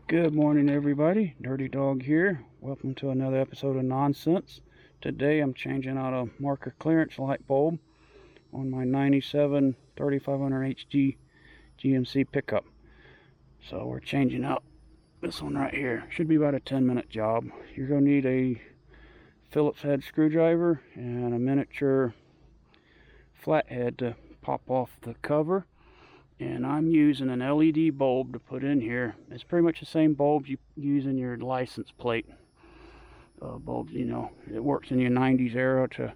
Good morning, everybody. Dirty Dog here. Welcome to another episode of Nonsense. Today I'm changing out a marker clearance light bulb on my 97 3500 HG GMC pickup. So we're changing out this one right here. Should be about a 10-minute job. You're going to need a Phillips head screwdriver and a miniature flathead to pop off the cover. And I'm using an LED bulb to put in here. It's pretty much the same bulbs you use in your license plate bulbs. You know, it works in your 90s era to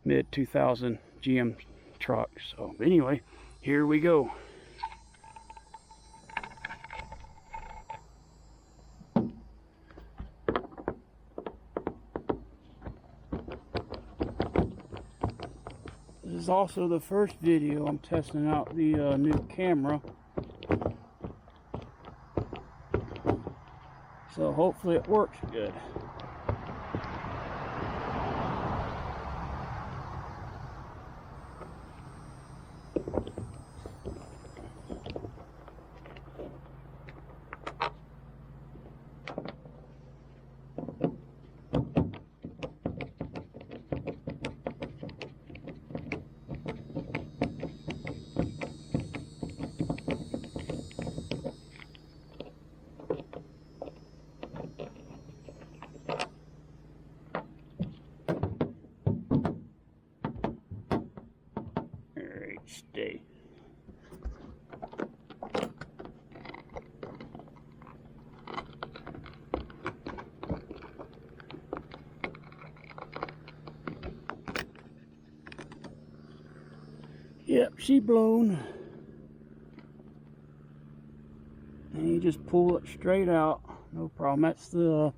mid 2000 GM trucks. So anyway, here we go. This is also the first video I'm testing out the new camera, so hopefully it works good. Stay. Yep, she blown. And you just pull it straight out, no problem. That's the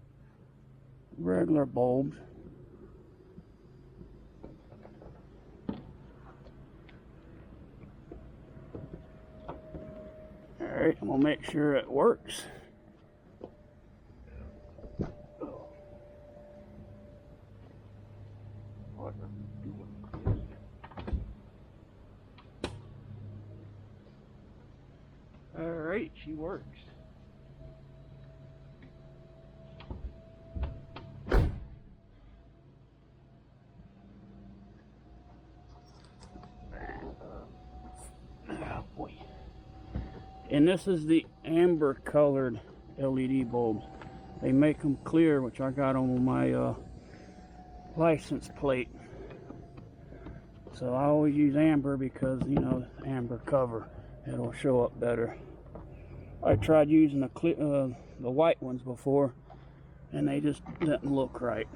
regular bulbs. Alright, I'm going to make sure it works. Alright, she works. Oh boy. And this is the amber colored LED bulbs. They make them clear, which I got on my license plate. So I always use amber because, you know, amber cover, it'll show up better. I tried using the white ones before, and they just didn't look right.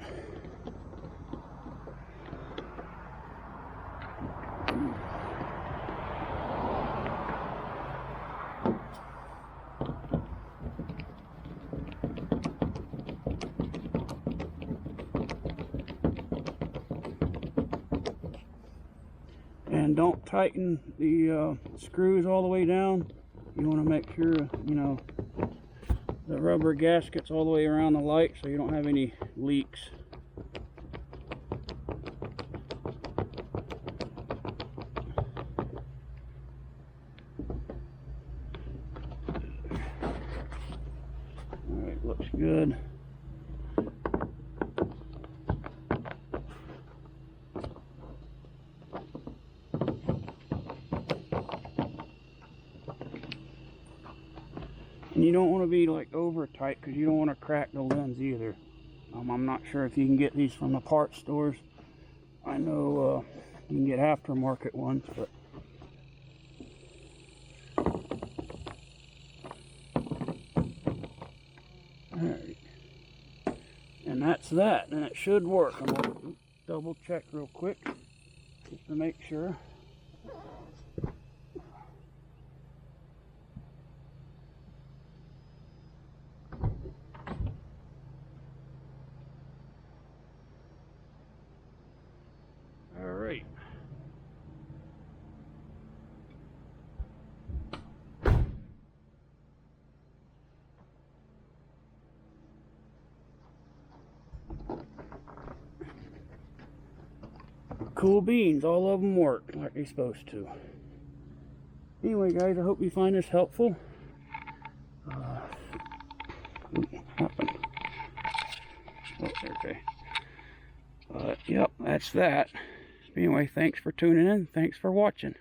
And don't tighten the screws all the way down. You want to make sure, you know, the rubber gasket's all the way around the light so you don't have any leaks. Alright, looks good. And you don't want to be like over tight because you don't want to crack the lens either. I'm not sure if you can get these from the parts stores. I know you can get aftermarket ones, but alright. And that's that, and it should work. I'm gonna double check real quick just to make sure. Alright. Cool beans, all of them work like they're supposed to. Anyway guys, I hope you find this helpful. happened? Oh, okay. Yep, that's that. Anyway, thanks for tuning in. Thanks for watching.